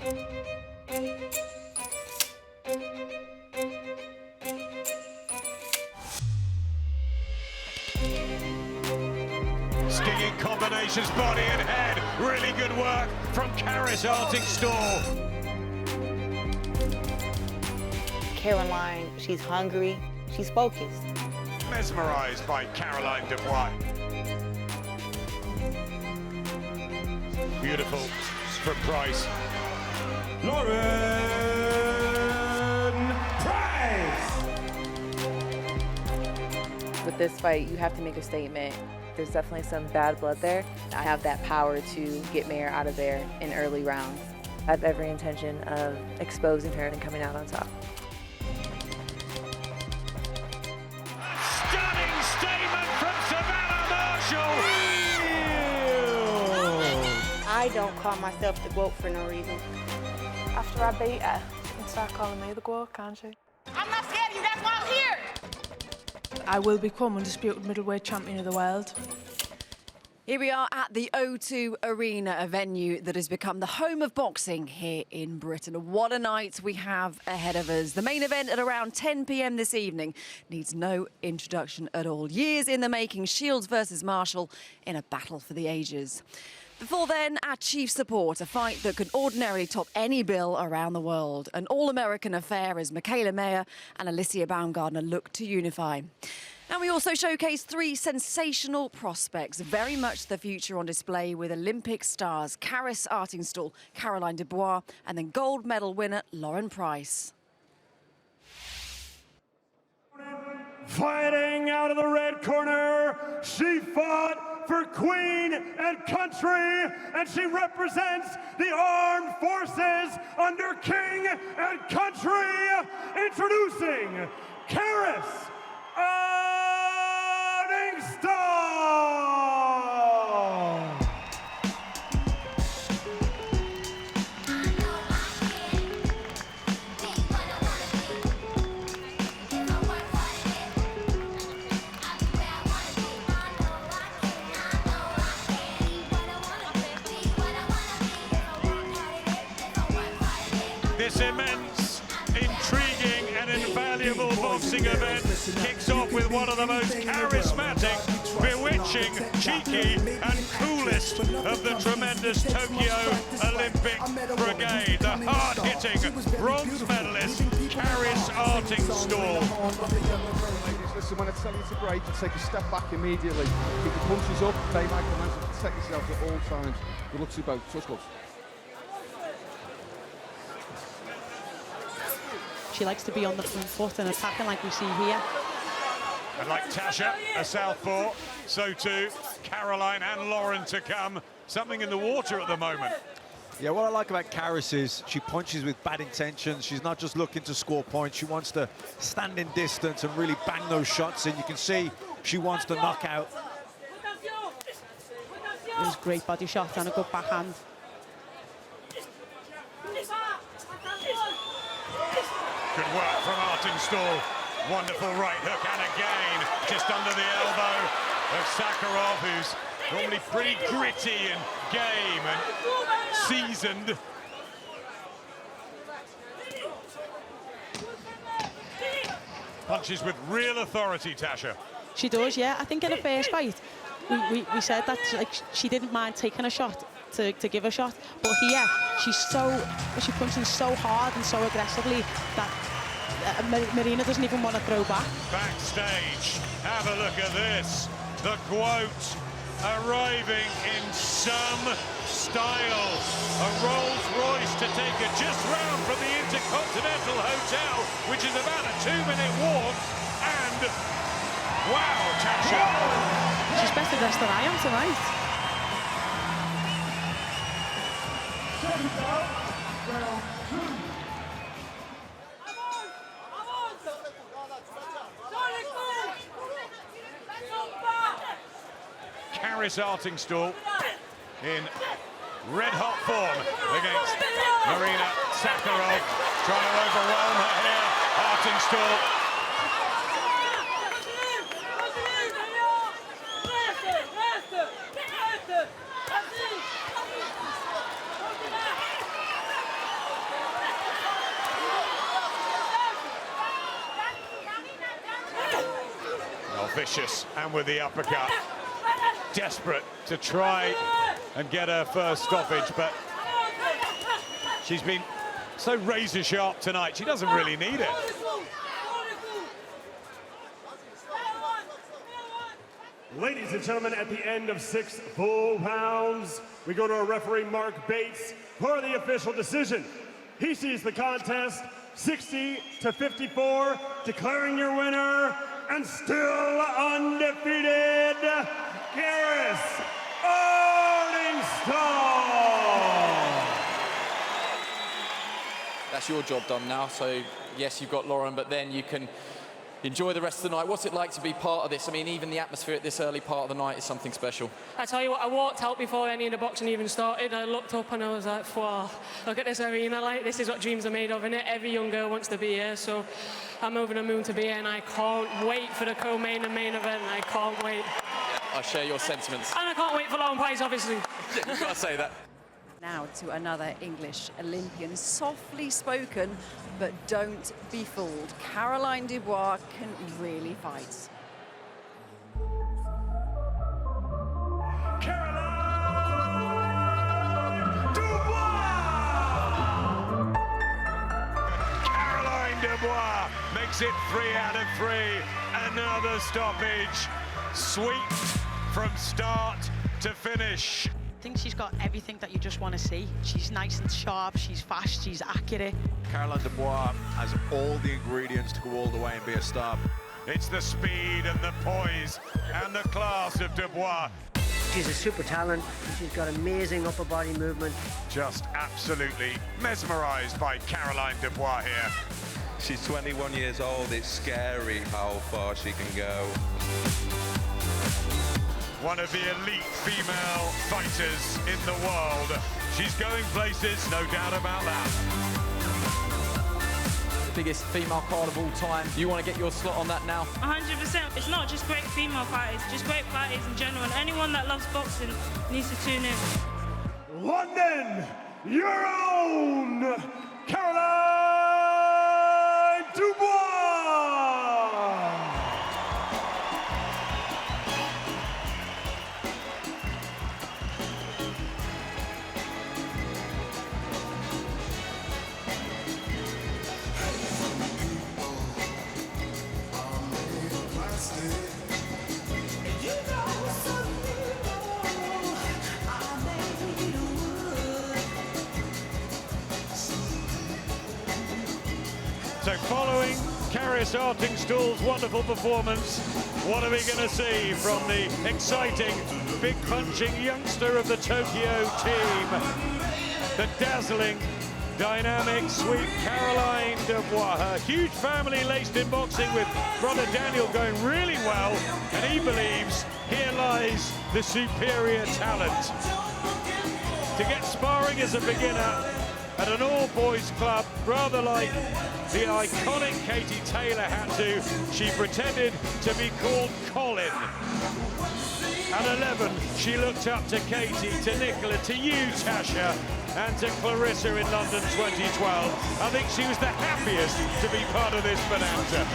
Stinging combinations, body and head. Really good work from Karriss Artingstall. Caroline, she's hungry, she's focused. Mesmerized by Caroline Dubois. Beautiful from Price. Lauren Price! With this fight, you have to make a statement. There's definitely some bad blood there. I have that power to get Mare out of there in early rounds. I have every intention of exposing her and coming out on top. Stunning statement from Savannah Marshall! I don't call myself the GOAT for no reason. After I beat her, she can start calling me the GOAT, can't she? I'm not scared of you, that's why I'm here! I will become undisputed middleweight champion of the world. Here we are at the O2 Arena, a venue that has become the home of boxing here in Britain. What a night we have ahead of us. The main event at around 10 p.m. this evening needs no introduction at all. Years in the making, Shields versus Marshall in a battle for the ages. Before then, our chief support, a fight that could ordinarily top any bill around the world. An all-American affair as Michaela Mayer and Alicia Baumgardner look to unify. And we also showcase three sensational prospects, very much the future on display with Olympic stars Karriss Artingstall, Caroline Dubois, and then gold medal winner Lauren Price. Fighting out of the red corner, she fought for Queen and country, and she represents the armed forces under King and country. Introducing Karriss Artingstall! This immense, intriguing and invaluable boxing event kicks off with one of the most charismatic, bewitching, cheeky and coolest of the tremendous Tokyo Olympic Brigade. The hard-hitting bronze medalist, Karriss Artingstall. Listen, when I tell you to break, you take a step back immediately. Keep your punches up, obey my commands, and protect yourselves at all times. Good luck to you both. Touch gloves. She likes to be on the front foot and attacking like we see here. And like Tasha, a southpaw, so too Caroline and Lauren to come. Something in the water at the moment. Yeah, what I like about Karriss is she punches with bad intentions. She's not just looking to score points. She wants to stand in distance and really bang those shots in. You can see she wants to knock out. It was a great body shot and a good backhand. Good work from Artingstall. Wonderful right hook, and again, just under the elbow of Sakharov, who's normally pretty gritty and game and seasoned. Punches with real authority, Tasha. She does, yeah. I think in the first fight, we said that she didn't mind taking a shot to give a shot, but here she's punching so hard and so aggressively that Marina doesn't even want to throw back. Backstage, have a look at this. The quote arriving in some style. A Rolls Royce to take her just round from the Intercontinental Hotel, which is about a 2-minute walk. And wow, Tasha. She's better dressed than I am tonight. Karriss Artingstall in red-hot form against Marina. Sakharov trying to overwhelm her here. Artingstall. vicious, and with the uppercut. Desperate to try and get her first stoppage, but she's been so razor sharp tonight, she doesn't really need it. Ladies and gentlemen, at the end of 6 full rounds, we go to our referee, Mark Bates, for the official decision. He sees the contest 60-54, declaring your winner, and still undefeated, Karriss Artingstall. That's your job done now, so yes, you've got Lauren, but then you can enjoy the rest of the night. What's it like to be part of this? I mean, even the atmosphere at this early part of the night is something special. I tell you what, I walked out before any of the boxing even started. I looked up and I was like, wow, look at this arena. Like, this is what dreams are made of, innit? Every young girl wants to be here, so I'm over the moon to be here, and I can't wait for the co-main and main event. I can't wait. I share your sentiments. And I can't wait for Lauren Price, obviously. Yeah, you've got to say that. Now to another English Olympian, softly spoken, but don't be fooled. Caroline Dubois can really fight. Caroline Dubois makes it 3 out of 3. Another stoppage. Sweet from start to finish. I think she's got everything that you just want to see. She's nice and sharp, she's fast, she's accurate. Caroline Dubois has all the ingredients to go all the way and be a star. It's the speed and the poise and the class of Dubois. She's a super talent. She's got amazing upper body movement. Just absolutely mesmerised by Caroline Dubois here. She's 21 years old. It's scary how far she can go. One of the elite female fighters in the world. She's going places, no doubt about that. Biggest female card of all time. You want to get your slot on that now? 100%. It's not just great female fighters, just great fighters in general. Anyone that loves boxing needs to tune in. London, your own Caroline Dubois. So following Karriss Artingstall's wonderful performance, what are we going to see from the exciting, big punching youngster of the Tokyo team? The dazzling, dynamic, sweet Caroline Dubois. Her huge family laced in boxing with brother Daniel going really well, and he believes here lies the superior talent. To get sparring as a beginner at an all-boys club, rather like the iconic Katie Taylor had to, she pretended to be called Colin. At 11, she looked up to Katie, to Nicola, to you, Tasha, and to Claressa in London 2012. I think she was the happiest to be part of this bonanza.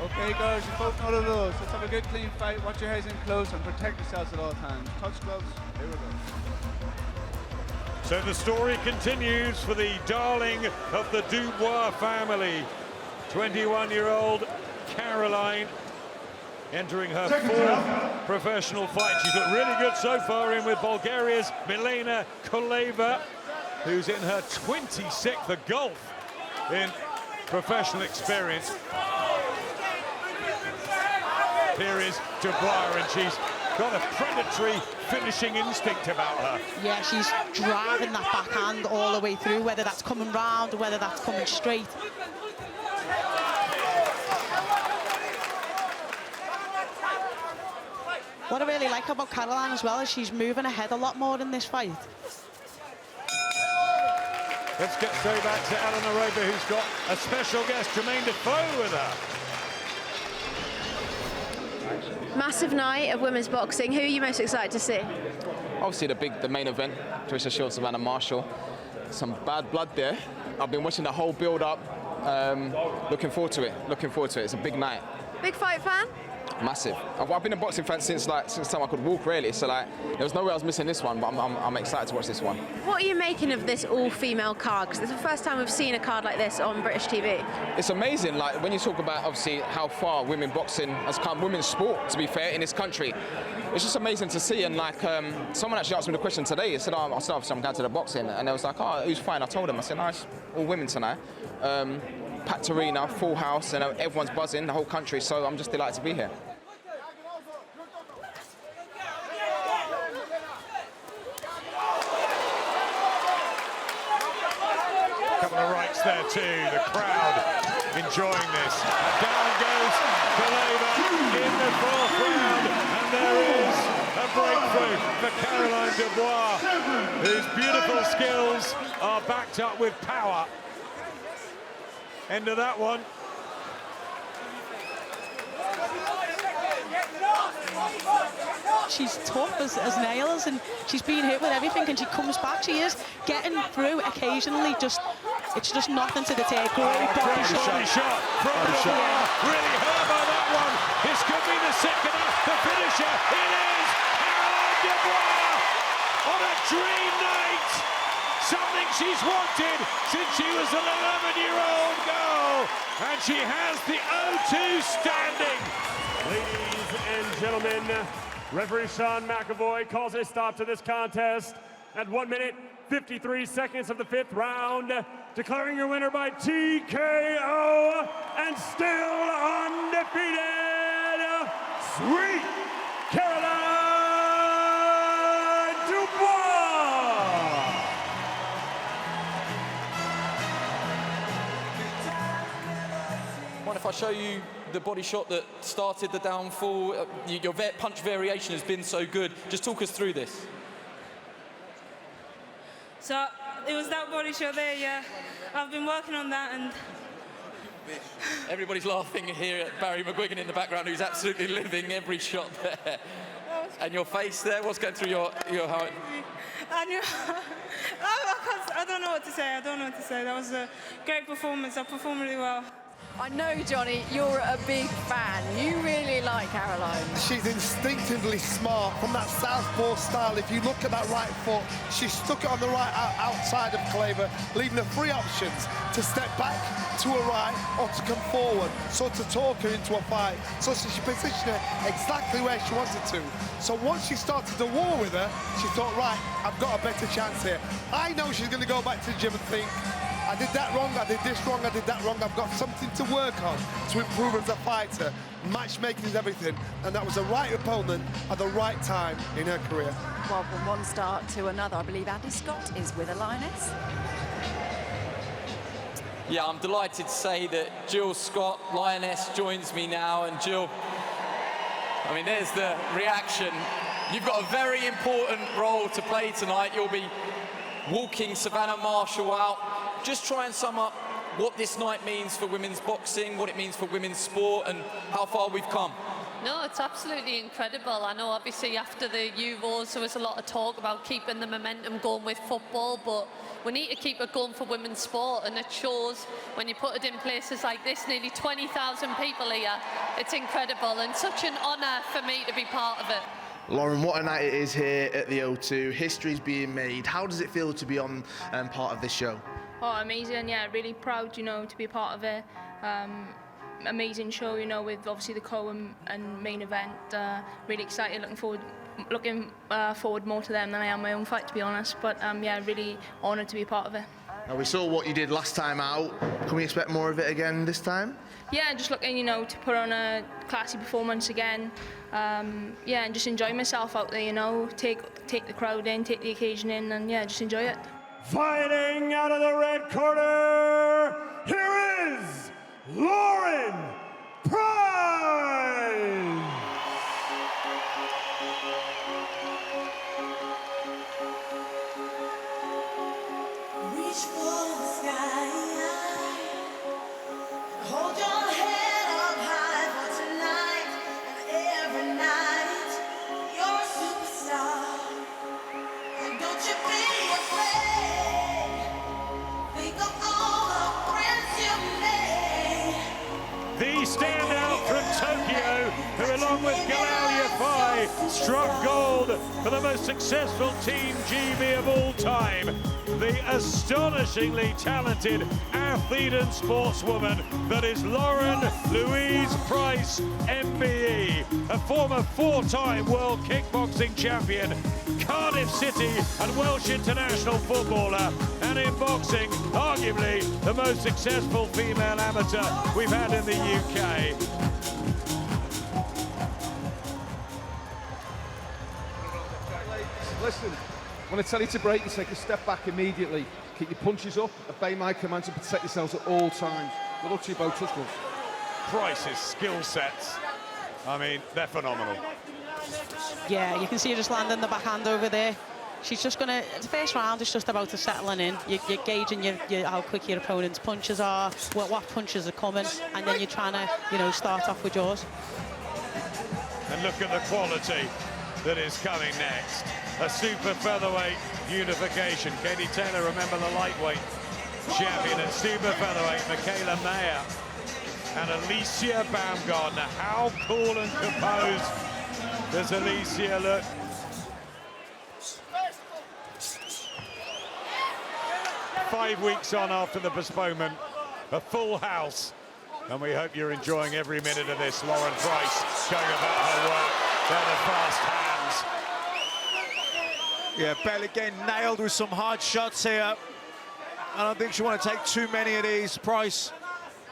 Okay, guys, you both know the rules. Let's have a good, clean fight. Watch your heads in close and protect yourselves at all times. Touch gloves. Here we go. So the story continues for the darling of the Dubois family. 21-year-old Caroline entering her 4th professional fight. She's looked really good so far in with Bulgaria's Milena Koleva, who's in her 26th of golf in professional experience. Here is Dubois, and she's got a predatory finishing instinct about her. Yeah, she's driving that backhand all the way through, whether that's coming round or whether that's coming straight. What I really like about Caroline as well is she's moving ahead a lot more in this fight. Let's get straight back to Eleanor Roper, who's got a special guest, Jermaine Defoe, with her. Massive night of women's boxing. Who are you most excited to see? Obviously the main event, Claressa Shields, Savannah Marshall. Some bad blood there. I've been watching the whole build-up. Looking forward to it. Looking forward to it. It's a big night. Big fight fan? Massive. I've been a boxing fan since the time I could walk, really. So like, there was no way I was missing this one. But I'm excited to watch this one. What are you making of this all-female card? Because it's the first time we've seen a card like this on British TV. It's amazing. Like when you talk about obviously how far women boxing has come, women's sport, to be fair, in this country. It's just amazing to see. And like, someone actually asked me the question today. He said, I said, obviously I'm going to the boxing, and they was like, oh, who's fine? I told them. I said, no, it's all women tonight. Packed arena, full house, and everyone's buzzing, the whole country. So I'm just delighted to be here. Couple of rights there too, the crowd enjoying this. And down goes Koleva in the fourth round, and there is a breakthrough for Caroline Dubois, whose beautiful skills are backed up with power. End of that one. She's tough as nails, and she's been hit with everything, and she comes back. She is getting through occasionally. It's just nothing to the take. Great body shot from Dubois. Really hurt by that one. This could be the second half, the finisher. It is Caroline Dubois on a dream night. Something she's wanted since she was an 11-year-old girl, and she has the O2 standing. Ladies and gentlemen, referee Sean McAvoy calls a stop to this contest at 1 minute 53 seconds of the 5th round, declaring your winner by TKO and still undefeated, Sweet Caroline Dubois. Mind if I show you the body shot that started the downfall? Your punch variation has been so good. Just talk us through this. So it was that body shot there, yeah. I've been working on that, and Everybody's laughing here at Barry McGuigan in the background, who's absolutely living every shot there. And your face there, what's going through your heart? I don't know what to say. I don't know what to say. That was a great performance. I performed really well. I know, Johnny, you're a big fan. You really like Caroline. She's instinctively smart from that southpaw style. If you look at that right foot, she stuck it on the right outside of Koleva, leaving her three options: to step back, to her right, or to come forward, so to talk her into a fight. So she positioned her exactly where she wanted to. So once she started the war with her, she thought, right, I've got a better chance here. I know she's going to go back to the gym and think, I did that wrong, I did this wrong, I did that wrong. I've got something to work on to improve as a fighter. Matchmaking is everything, and that was the right opponent at the right time in her career. Well, from one start to another, I believe Andy Scott is with a lioness. Yeah, I'm delighted to say that Jill Scott, lioness, joins me now. And Jill, I mean, there's the reaction. You've got a very important role to play tonight. You'll be walking Savannah Marshall out. Just try and sum up what this night means for women's boxing, what it means for women's sport, and how far we've come. No, it's absolutely incredible. I know obviously after the Euros there was a lot of talk about keeping the momentum going with football, but we need to keep it going for women's sport, and it shows when you put it in places like this, nearly 20,000 people here. It's incredible and such an honour for me to be part of it. Lauren, what a night it is here at the O2. History's being made. How does it feel to be on part of this show? Oh, amazing, yeah, really proud, to be a part of it. Amazing show, with obviously the and main event. Really excited, looking forward more to them than I am my own fight, to be honest. But yeah, really honoured to be a part of it. Now, we saw what you did last time out. Can we expect more of it again this time? Yeah, just looking, to put on a classy performance again. Yeah, and just enjoy myself out there, take the crowd in, take the occasion in, and yeah, just enjoy it. Fighting out of the red corner, here is Lauren Price. Reach for the sky, hold your head up high for tonight and every night. You're a superstar, and don't you be afraid. Think of all the friends you made. with Galalia Phi, struck gold for the most successful Team GB of all time. The astonishingly talented athlete and sportswoman that is Lauren Louise Price, MBE, a former 4-time world kickboxing champion, Cardiff City and Welsh international footballer, and in boxing, arguably the most successful female amateur we've had in the UK. Listen, when I tell you to break, you take a step back immediately. Keep your punches up, obey my commands and protect yourselves at all times. Good luck to you both, touch gloves. Price's skill sets, I mean, they're phenomenal. Yeah, you can see her just landing the backhand over there. She's just going to, the first round is just about to settling in. You're gauging how quick your opponent's punches are, what punches are coming, and then you're trying to, you know, start off with yours. And look at the quality that is coming next. A super featherweight unification. Katie Taylor, remember the lightweight champion at super featherweight, Michaela Mayer and Alicia Baumgardner. How cool and composed does Alicia look? Five weeks on after the postponement, a full house, and we hope you're enjoying every minute of this. Lauren Price going about her work. They're the fast hands. Yeah, Belik again nailed with some hard shots here. I don't think she want to take too many of these. Price,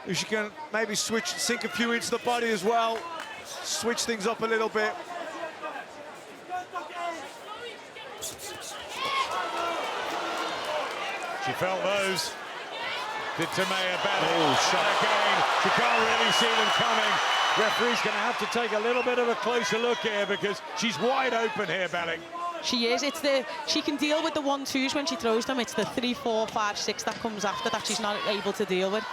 if she can maybe sink a few into the body as well, switch things up a little bit. She felt those. Did Timea Belik. Oh, shot again. She can't really see them coming. Referee's going to have to take a little bit of a closer look here because she's wide open here, Belik. She is. She can deal with the 1-2s when she throws them. It's the 3, 4, 5, 6 that comes after that she's not able to deal with.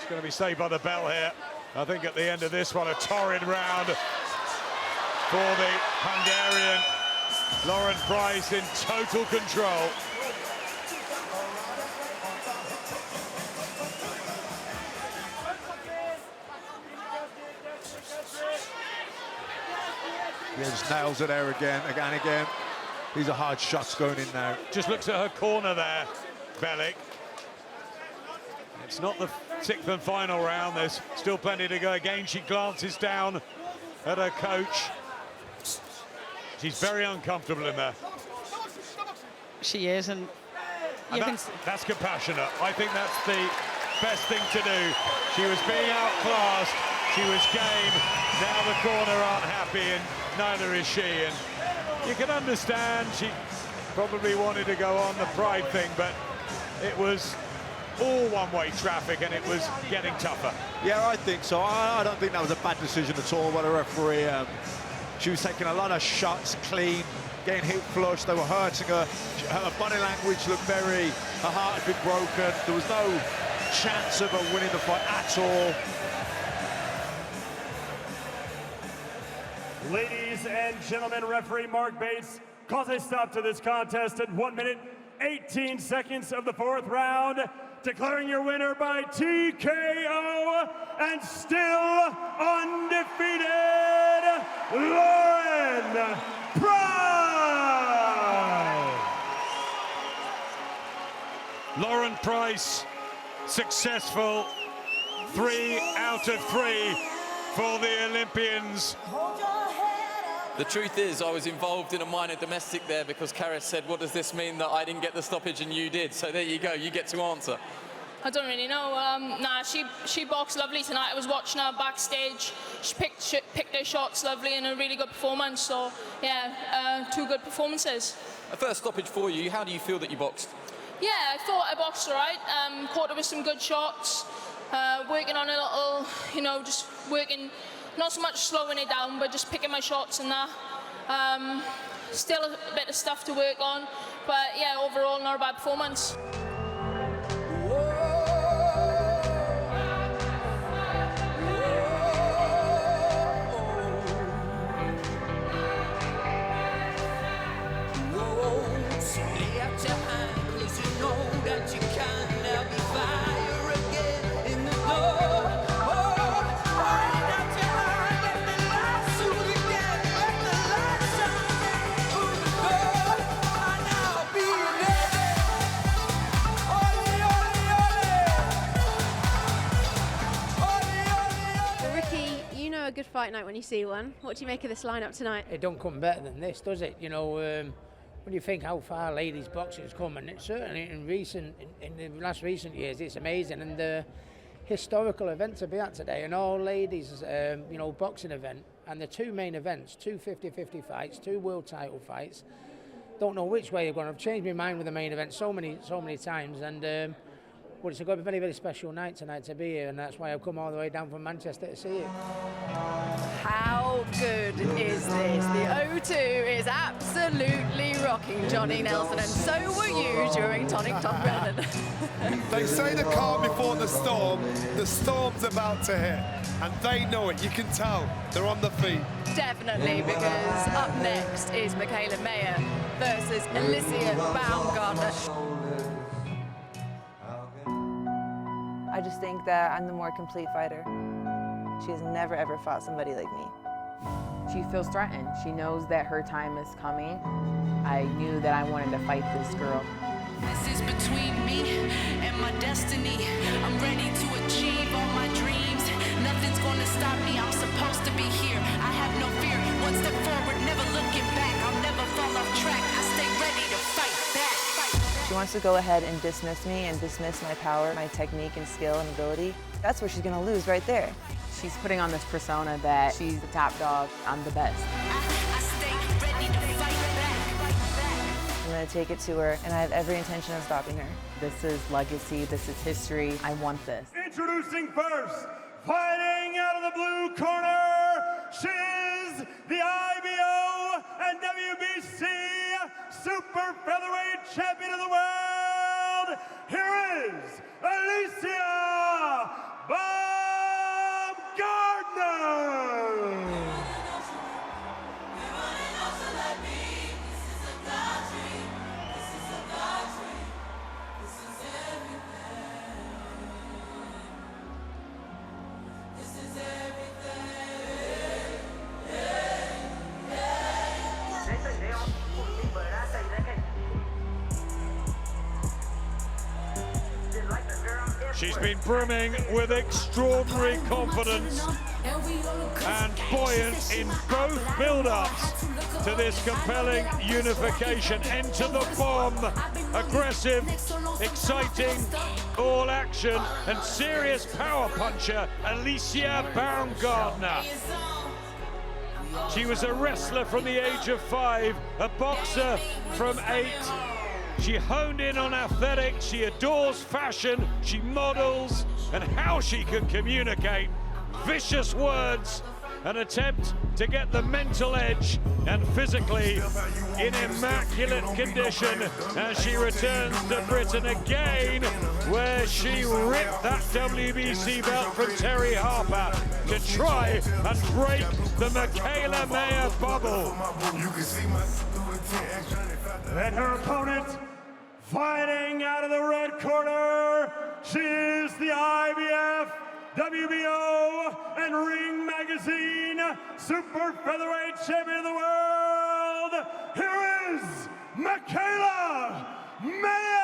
It's going to be saved by the bell here. I think at the end of this one, a torrid round for the Hungarian. Lauren Price in total control. Yeah, just nails it there again. These are hard shots going in now. Just looks at her corner there, Belik. It's not the 6th and final round. There's still plenty to go. Again, she glances down at her coach. She's very uncomfortable in there. She is, and that's compassionate. I think that's the best thing to do. She was being outclassed. She was game. Now the corner aren't happy, and neither is she. And you can understand she probably wanted to go on the pride thing, but it was all one-way traffic, and it was getting tougher. Yeah, I think so. I don't think that was a bad decision at all by the referee. She was taking a lot of shots clean, getting hit flush. They were hurting her. Her body language looked her heart had been broken. There was no chance of her winning the fight at all. Ladies and gentlemen, referee Mark Bates calls a stop to this contest at 1 minute, 18 seconds of the 4th round, declaring your winner by TKO and still undefeated, Lauren Price! Lauren Price, successful, 3 out of 3 for the Olympians. The truth is, I was involved in a minor domestic there because Karriss said, what does this mean that I didn't get the stoppage and you did? So there you go, you get to answer. I don't really know. She boxed lovely tonight. I was watching her backstage. She picked her shots lovely and a really good performance. So, yeah, 2 good performances. A first stoppage for you. How do you feel that you boxed? Yeah, I thought I boxed all right. Caught her with some good shots. Working on a little, you know, just working, not so much slowing it down, but just picking my shots and that. Still a bit of stuff to work on, but yeah, overall not a bad performance. fight night when you see one. What do you make of this lineup tonight? It don't come better than this, does it? You know, when you think how far ladies boxing's come, and it's certainly in the last recent years, it's amazing. And the historical event to be at today, an all ladies, you know, boxing event, and the two main events, two 50-50 fights, two world title fights. Don't know which way they're going. I've changed my mind with the main event so many times, and well, it's a very, very special night tonight to be here, and that's why I've come all the way down from Manchester to see it. How good is this? The O2 is absolutely rocking, Johnny Nelson, and so were you during Tonic Tom Brennan. They say the calm before the storm's about to hit, and they know it. You can tell they're on the feet. Definitely, because up next is Michaela Mayer versus Alicia Baumgardner. I just think that I'm the more complete fighter. She has never ever fought somebody like me. She feels threatened. She knows that her time is coming. I knew that I wanted to fight this girl. This is between me and my destiny. I'm ready to achieve all my dreams. Nothing's gonna stop me. I'm supposed to be here. I have no fear. One step forward, never looking back. I'll never fall off track. I stay ready to fight back. She wants to go ahead and dismiss me and dismiss my power, my technique and skill and ability. That's where she's gonna lose right there. She's putting on this persona that she's the top dog, I'm the best. I stay ready to fight back. I'm gonna take it to her, and I have every intention of stopping her. This is legacy, this is history, I want this. Introducing first, fighting out of the blue corner, she's the IBO and WBC Super Featherweight Champion of the World. Here is Alicia Baumgardner. She's been brimming with extraordinary confidence and buoyant in both build-ups to this compelling unification. Enter the bomb, aggressive, exciting, all action and serious power puncher, Alicia Baumgardner. She was a wrestler from the age of 5, a boxer from 8. She honed in on athletics, she adores fashion, she models, and how she can communicate vicious words and attempt to get the mental edge, and physically in immaculate condition as she returns to Britain again, where she ripped that WBC belt from Terry Harper to try and break the Michaela Mayer bubble. And her opponent, fighting out of the red corner, she is the IBF, WBO, and Ring Magazine Super Featherweight Champion of the World. Here is Michaela Mayer.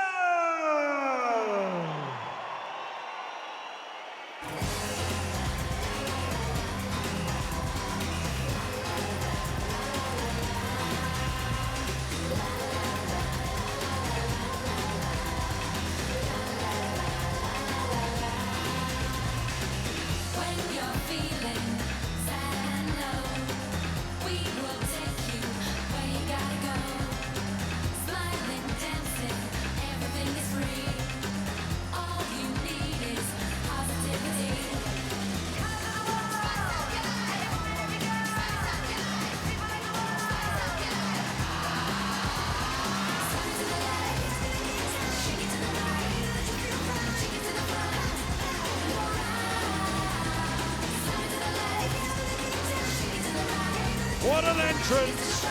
What an entrance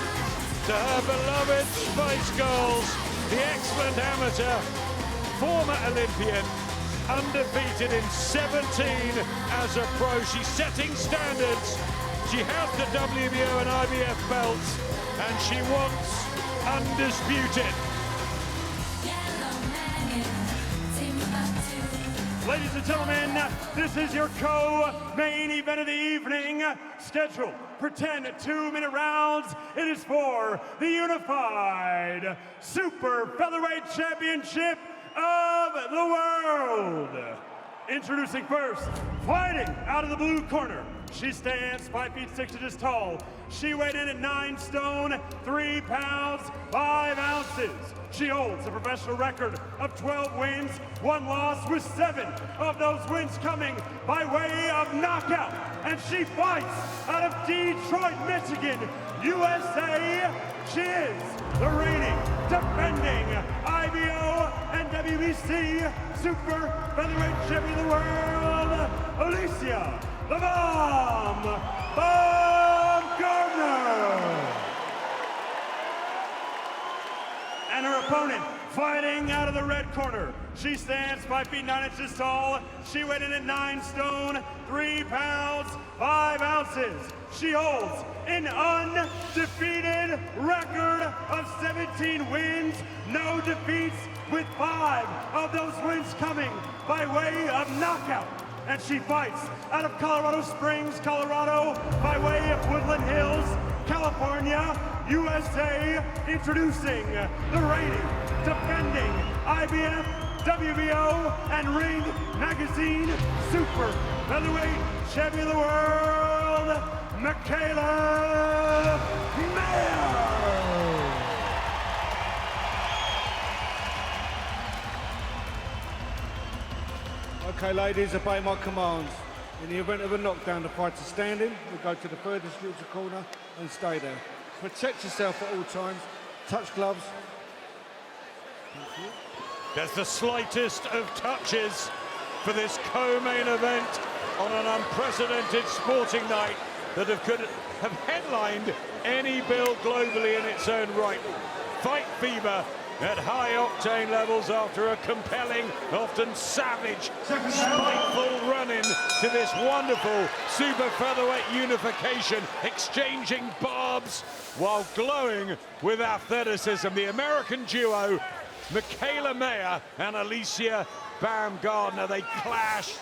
to her beloved Spice Girls, the excellent amateur, former Olympian, undefeated in 17 as a pro. She's setting standards. She has the WBO and IBF belts, and she wants undisputed. Ladies and gentlemen, this is your co-main event of the evening, scheduled for 10 2-minute rounds. It is for the Unified Super Featherweight Championship of the World. Introducing first, fighting out of the blue corner. She stands 5 feet 6 inches tall. She weighed in at 9 stone, 3 pounds, 5 ounces. She holds a professional record of 12 wins, 1 loss, with 7 of those wins coming by way of knockout. And she fights out of Detroit, Michigan, USA. She is the reigning, defending IBO and WBC Super Featherweight Champion of the World, Alicia "The Bomb" Baumgardner. And her opponent, fighting out of the red corner. She stands 5 feet 9 inches tall. She weighed in at 9 stone, 3 pounds, 5 ounces. She holds an undefeated record of 17 wins, no defeats, with 5 of those wins coming by way of knockout. And she fights out of Colorado Springs, Colorado, by way of Woodland Hills, California, USA. Introducing the reigning, defending IBF, WBO, and Ring Magazine Super Featherweight Champion of the World, Milena. Okay, ladies, obey my commands. In the event of a knockdown, the fighter standing will go to the furthest neutral corner and stay there. Protect yourself at all times. Touch gloves. Thank you. There's the slightest of touches for this co-main event on an unprecedented sporting night that could have headlined any bill globally in its own right. Fight fever at high-octane levels after a compelling, often savage, spiteful run-in to this wonderful super featherweight unification, exchanging barbs while glowing with athleticism. The American duo, Milena and Alicia Baumgardner, they clash.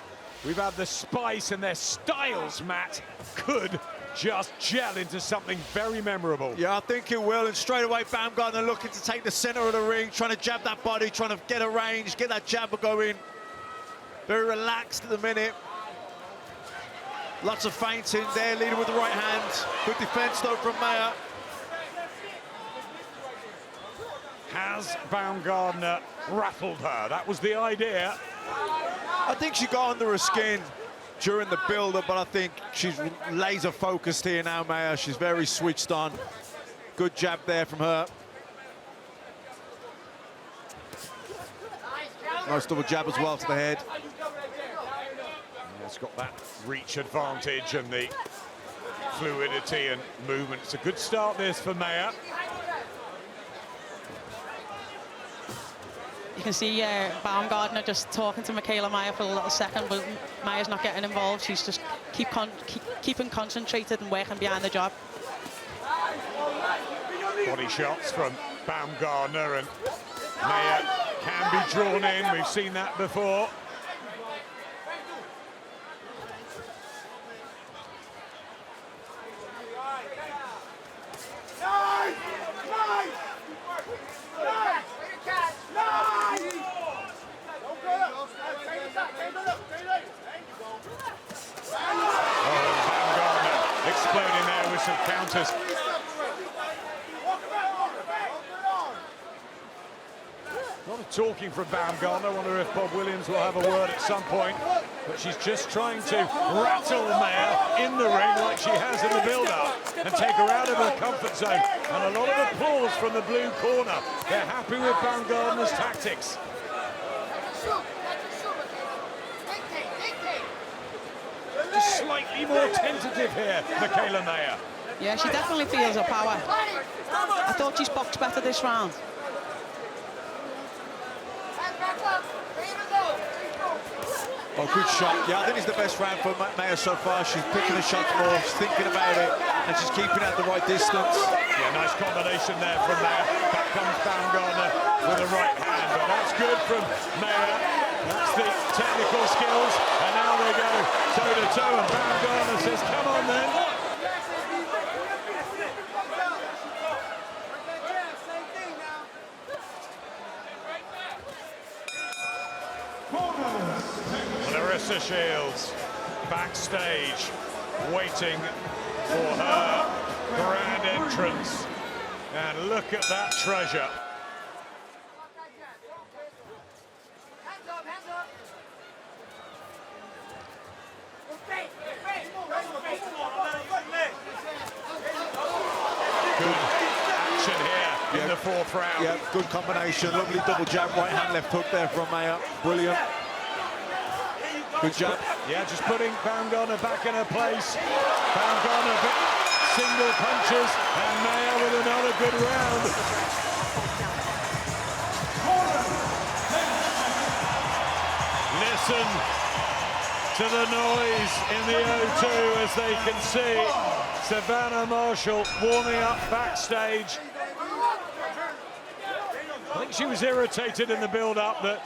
We've had the spice, and their styles, Matt, could just gel into something very memorable. Yeah, I think it will, and straight away Baumgardner looking to take the center of the ring, trying to jab that body, trying to get a range, get that jabber going. Very relaxed at the minute. Lots of feinting there, leading with the right hand. Good defense though from Maya. Has Baumgardner rattled her? That was the idea. I think she got under her skin during the build-up, but I think she's laser focused here now, Maya. She's very switched on. Good jab there from her. Nice double jab as well to the head. Yeah, it's got that reach advantage and the fluidity and movement. It's a good start this for Maya. You can see Baumgardner just talking to Milena for a little second, but Maya's not getting involved. She's just keeping concentrated and working behind the job. Body shots from Baumgardner, and Maya can be drawn in. We've seen that before. Exploding there with some counters. A lot of talking from Baumgardner. I wonder if Bob Williams will have a word at some point. But she's just trying to rattle Maya in the ring like she has in the build-up and take her out of her comfort zone. And a lot of applause from the blue corner. They're happy with Baumgardner's tactics. Just slightly more tentative here, Milena. Yeah, she definitely feels her power. I thought she's boxed better this round. Oh, good shot. Yeah, I think it's the best round for Maya so far. She's picking the shots more, she's thinking about it, and she's keeping it at the right distance. Yeah, nice combination there from Maya. Back comes Baumgardner with the right hand, but that's good from Maya. That's the technical skills, and now they go toe-to-toe, and Baumgardner says, come on then. Claressa Shields backstage waiting for her grand entrance, and look at that treasure. Good action here in the fourth round. Yeah, good combination, lovely double jab, right hand, left hook there from Maya, brilliant. Good jab. Yeah, just putting Baumgardner back in her place. Baumgardner single punches, and Maya with another good round. Listen to the noise in the O2 as they can see Savannah Marshall warming up backstage. I think she was irritated in the build-up that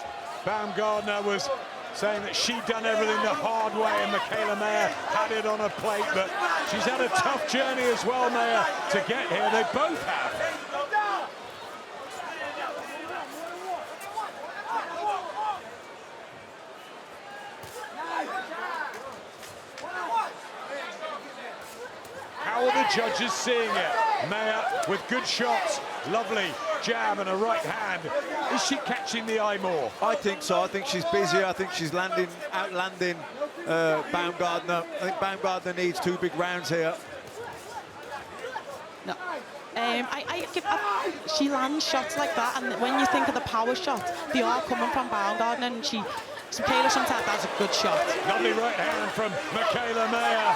Baumgardner was saying that she'd done everything the hard way and Michaela Mayer had it on her plate, but she's had a tough journey as well, Mayer, to get here. They both have. How are the judges seeing it? Mayer with good shots, lovely jab and a right hand. Is she catching the eye more? I think so. I think she's busy. I think she's outlanding Baumgardner. I think Baumgardner needs 2 big rounds here. No. She lands shots like that, and when you think of the power shots, they are coming from Baumgardner, and Michaela sometimes has a good shot. Lovely right hand from Michaela Mayer.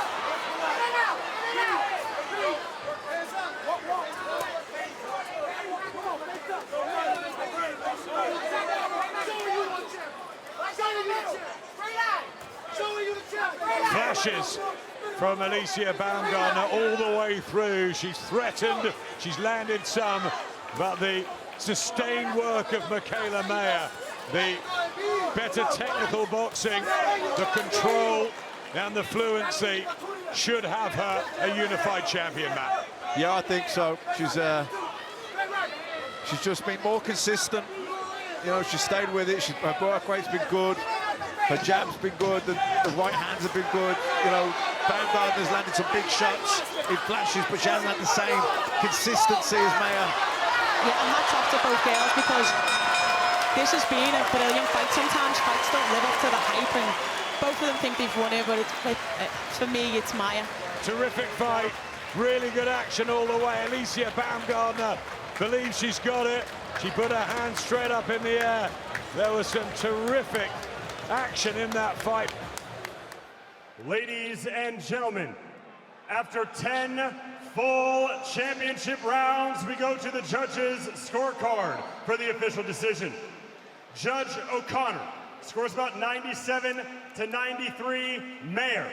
Flashes from Alicia Baumgardner all the way through. She's threatened, she's landed some, but the sustained work of Michaela Mayer, the better technical boxing, the control and the fluency should have her a unified champion, Matt. Yeah, I think so. She's just been more consistent. You know, she's stayed with it. Her work rate's been good. Her jab's been good. The right hands have been good. You know, Baumgardner's landed some big shots in flashes, but she hasn't had the same consistency as Mayer. Yeah, and hats off to both girls, because this has been a brilliant fight. Sometimes fights don't live up to the hype, and both of them think they've won it, but for me, it's Mayer. Terrific fight. Really good action all the way. Alicia Baumgardner believes she's got it. She put her hand straight up in the air. There was some terrific action in that fight. Ladies and gentlemen, after 10 full championship rounds, we go to the judges' scorecard for the official decision. Judge O'Connor scores about 97 to 93, Mayer.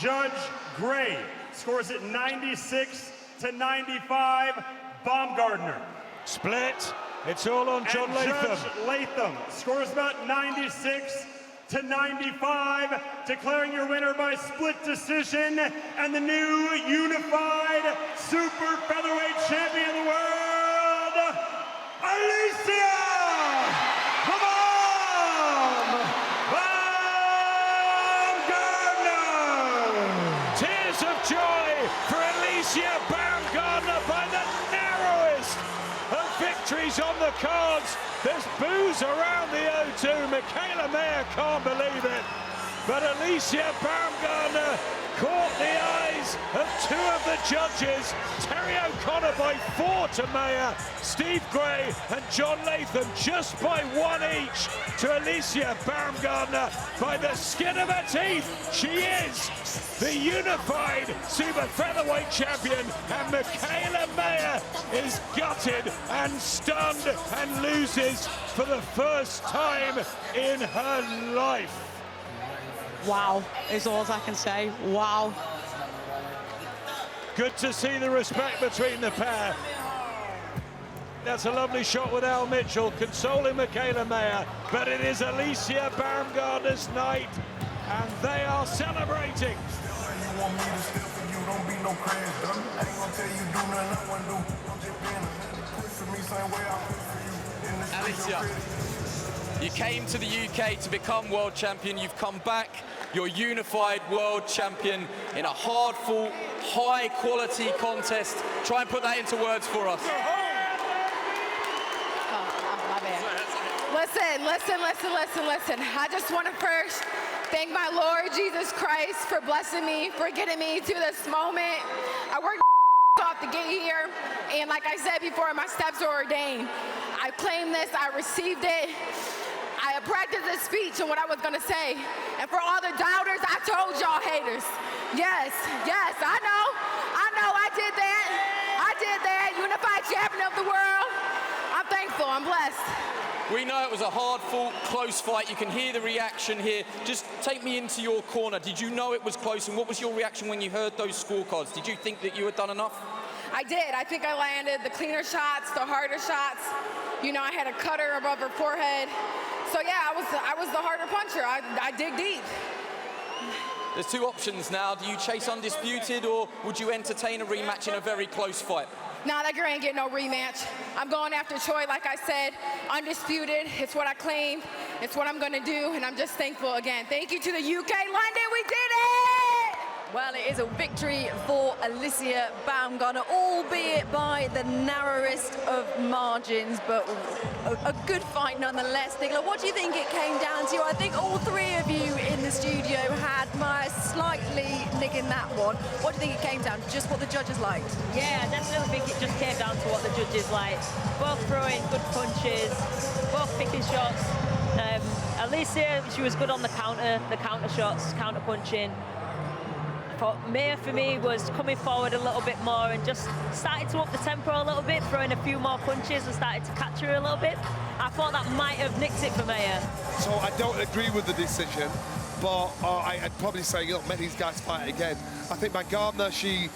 Judge Gray scores it 96 to 95, Baumgardner. Split. It's all on John Latham. Judge Latham scores about 96 to 95, declaring your winner by split decision and the new unified super featherweight champion of the world, Alicia Baumgardner. Tears of joy for Alicia Baumgardner by the narrowest of victories on the cards. There's boos around the O2. Michaela Mayer can't believe it. But Alicia Baumgardner caught the eyes of 2 of the judges. Terry O'Connor by 4 to Mayer. Steve Gray and John Latham just by 1 each to Alicia Baumgardner by the skin of her teeth. She is the unified super featherweight champion, and Michaela Mayer is gutted and stunned and loses for the first time in her life. Wow, is all I can say. Wow. Good to see the respect between the pair. That's a lovely shot with Al Mitchell, consoling Michaela Mayer, but it is Alicia Baumgardner's night, and they are celebrating. Alicia, you came to the UK to become world champion. You've come back. You're unified world champion in a hard-fought, high-quality contest. Try and put that into words for us. Listen. I just want to first thank my Lord Jesus Christ for blessing me, for getting me to this moment. I worked off to get here, and like I said before, my steps are ordained. I claimed this, I received it. I practiced this speech and what I was going to say. And for all the doubters, I told y'all haters. Yes, I know, I did that. Unified champion of the world. I'm thankful, I'm blessed. We know it was a hard-fought, close fight. You can hear the reaction here. Just take me into your corner. Did you know it was close, and what was your reaction when you heard those scorecards? Did you think that you had done enough? I did. I think I landed the cleaner shots, the harder shots. You know, I had a cutter above her forehead. So yeah, I was the harder puncher. I dig deep. There's two options now. Do you chase undisputed, or would you entertain a rematch in a very close fight? Nah, that girl ain't getting no rematch. I'm going after Troy, like I said, undisputed. It's what I claimed. It's what I'm going to do, and I'm just thankful again. Thank you to the UK, London, we did it! Well, it is a victory for Alicia Baumgardner, albeit by the narrowest of margins, but a good fight nonetheless. Nicola, what do you think it came down to? I think all three of you in the studio had Maya slightly nicking that one. What do you think it came down to? Just what the judges liked? Yeah, I definitely think it just came down to what the judges liked. Both throwing good punches, both picking shots. Alicia, she was good on the counter shots, counter punching. Maya, for me, was coming forward a little bit more and just started to up the tempo a little bit, throwing a few more punches and started to catch her a little bit. I thought that might have nicked it for Maya. So I don't agree with the decision, but I'd probably say, look, let these guys fight again. I think Baumgardner, she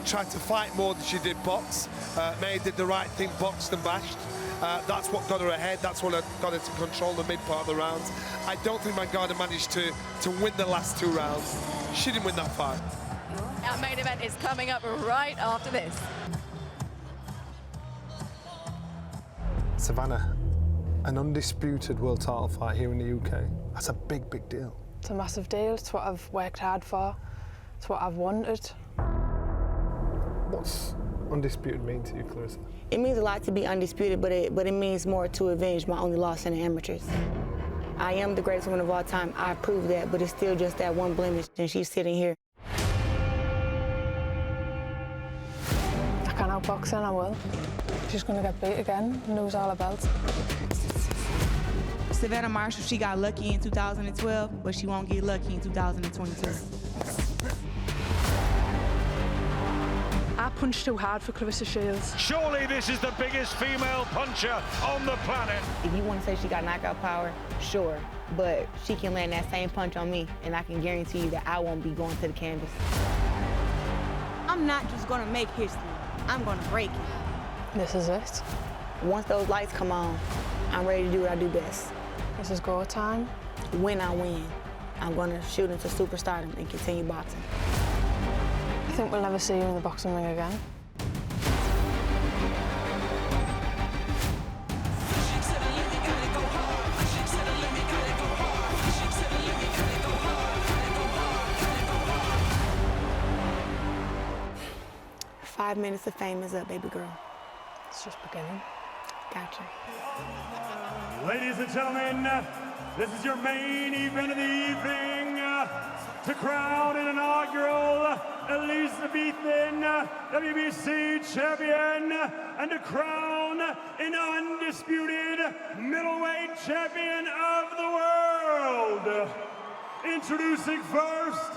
tried to fight more than she did box. Maya did the right thing, boxed and bashed. That's what got her ahead. That's what got her to control the mid part of the rounds. I don't think Baumgardner managed to win the last two rounds. She didn't win that fight. Our main event is coming up right after this. Savannah, an undisputed world title fight here in the UK. That's a big, big deal. It's a massive deal. It's what I've worked hard for. It's what I've wanted. What's undisputed mean to you, Claressa? It means a lot to be undisputed, but it means more to avenge my only loss in the amateurs. I am the greatest woman of all time. I proved that, but it's still just that one blemish, and she's sitting here. I can't outbox and I will. She's going to get beat again and lose all her belts. Savannah Marshall, she got lucky in 2012, but she won't get lucky in 2022. I punched too hard for Claressa Shields. Surely this is the biggest female puncher on the planet. If you want to say she got knockout power, sure, but she can land that same punch on me, and I can guarantee you that I won't be going to the canvas. I'm not just going to make history. I'm going to break it. This is it. Once those lights come on, I'm ready to do what I do best. This is go time. When I win, I'm going to shoot into superstardom and continue boxing. I think we'll never see you in the boxing ring again. Five minutes of fame is up, baby girl. It's just beginning. Gotcha. Ladies and gentlemen, this is your main event of the evening. To crown an inaugural Elizabethan WBC champion and to crown an undisputed middleweight champion of the world. Introducing first,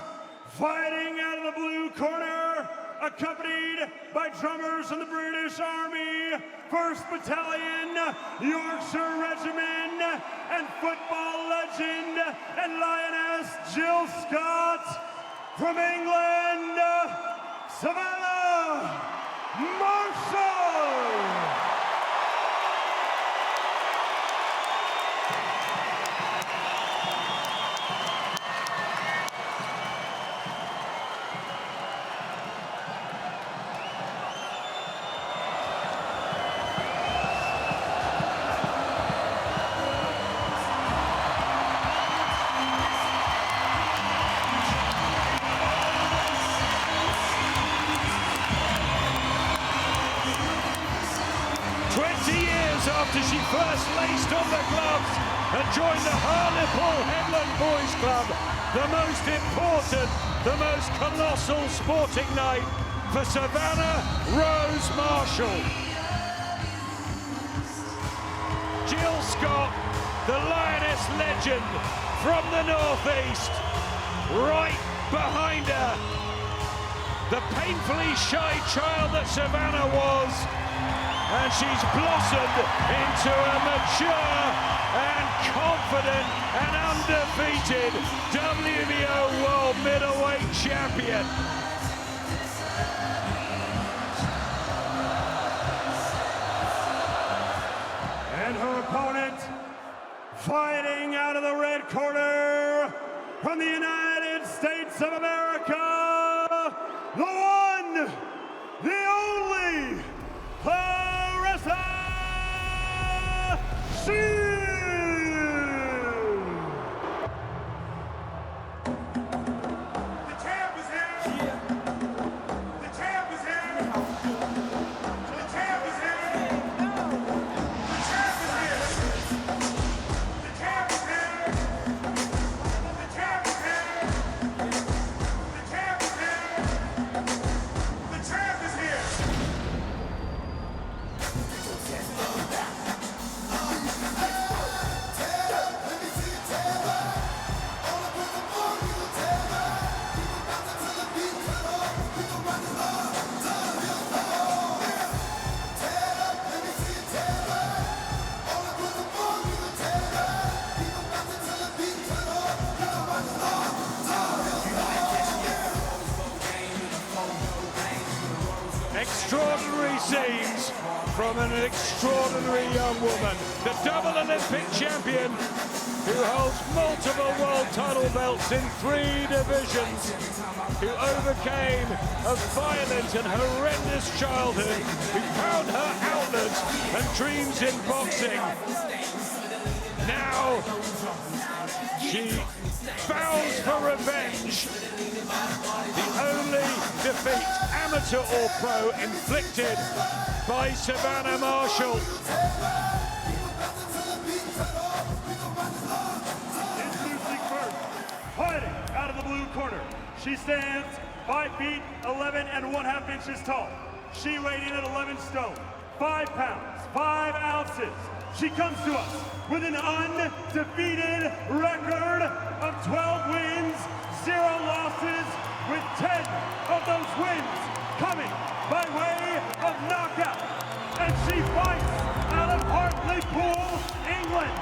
fighting out of the blue corner, accompanied by drummers from the British Army, 1st Battalion, Yorkshire Regiment, and football legend and lioness Jill Scott. From England, Savannah Marshall. years after she first laced on the gloves and joined the Hartlepool Headland Boys Club, the most important, the most colossal sporting night for Savannah Rose Marshall. Jill Scott, the Lioness legend from the Northeast, right behind her. The painfully shy child that Savannah was, and she's blossomed into a mature and confident and undefeated WBO World Middleweight Champion. And her opponent, fighting out of the red corner from the United States of America, the one, the only, Claressa Shields. The champ is here. The champ is here. The champ is here. The champ is here. The champ is here. The champ is here. The champ is here. The champ is here. Extraordinary scenes from an extraordinary young woman, the double Olympic champion who holds multiple world title belts in 3 divisions, who overcame a violent and horrendous childhood, who found her outlet and dreams in boxing. Now she vows for revenge. The only defeat, amateur or pro, inflicted by Savannah Marshall. Introducing first, fighting out of the blue corner. She stands 5 feet 11 and 1/2 inches tall. She weighed in at 11 stone, 5 pounds, 5 ounces. She comes to us with an undefeated record of 12 wins, 0 losses, with 10 of those wins coming by way of knockout. And she fights out of Hartlepool, England.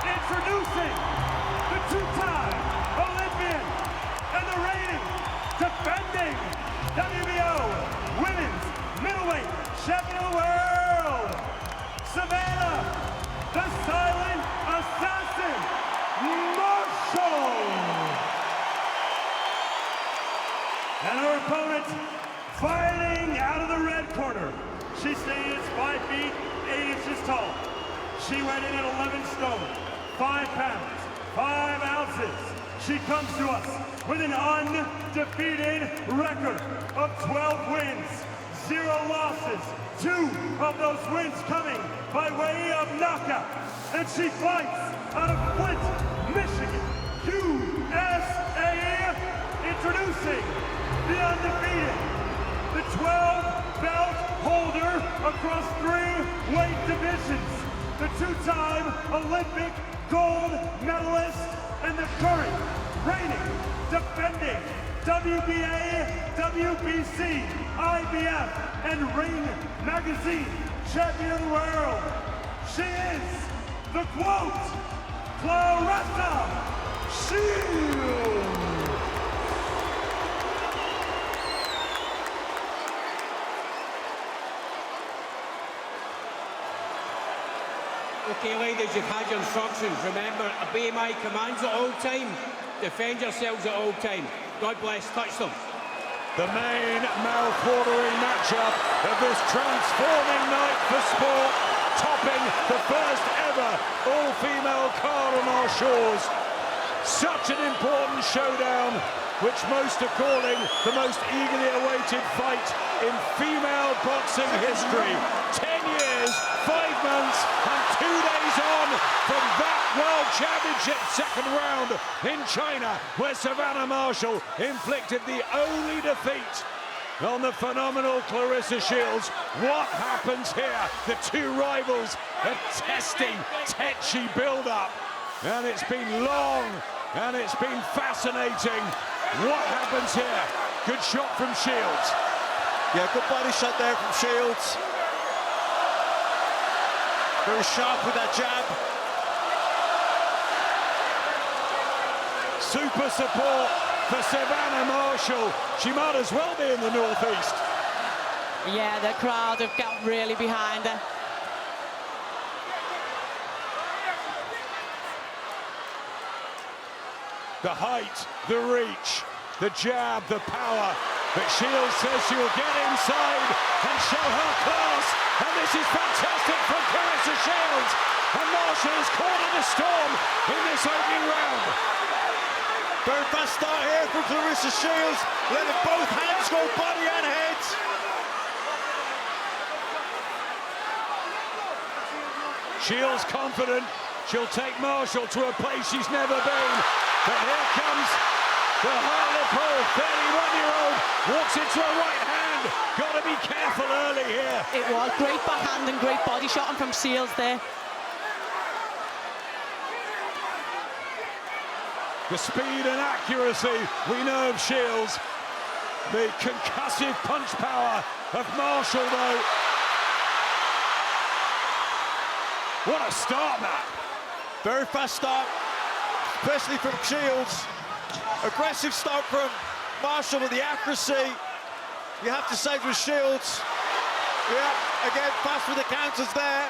Introducing the 2-time Olympian and the reigning, defending WBO Women's Middleweight Champion of the World, Savannah, the Silent Assassin, Marshall. And her opponent, fighting out of the red corner. She stands 5 feet 8 inches tall. She weighed in at 11 stone, 5 pounds, 5 ounces. She comes to us with an undefeated record of 12 wins, 0 losses, 2 of those wins coming by way of knockout. And she fights out of Flint, Michigan, USA. Introducing the undefeated, the 12-belt holder across 3 weight divisions, the 2-time Olympic gold medalist and the current reigning, defending WBA, WBC, IBF, and Ring Magazine champion of the world. She is the quote, Claressa Shields. Okay, ladies, you've had your instructions. Remember, obey my commands at all time. Defend yourselves at all time. God bless. Touch them. The main mouth-watering matchup of this transforming night for sport, topping the first ever all-female card on our shores. Such an important showdown, which most are calling the most eagerly awaited fight in female boxing history. 10 years, 5 months, and 2 days on from that World Championship second round in China, where Savannah Marshall inflicted the only defeat on the phenomenal Claressa Shields. What happens here? The two rivals are testing tetchy build-up, and it's been long, and it's been fascinating. What happens here? Good shot from Shields. Yeah, good body shot there from Shields. Very sharp with that jab. Super support for Savannah Marshall. She might as well be in the Northeast. Yeah, the crowd have got really behind her. The height, the reach, the jab, the power. But Shields says she will get inside and show her class. And this is fantastic from Karriss Shields. And Marshall is caught in a storm in this opening round. Very fast start here from Claressa Shields, letting both hands go body and head. Shields confident she'll take Marshall to a place she's never been. But here comes the Hartlepool 31-year-old, walks into a right hand. Got to be careful early here. It was great backhand and great body shotting from Shields there. The speed and accuracy we know of Shields. The concussive punch power of Marshall, though. What a start, Matt. Very fast start, especially from Shields. Aggressive start from Marshall with the accuracy. You have to say with Shields. Yeah, again, fast with the counters there.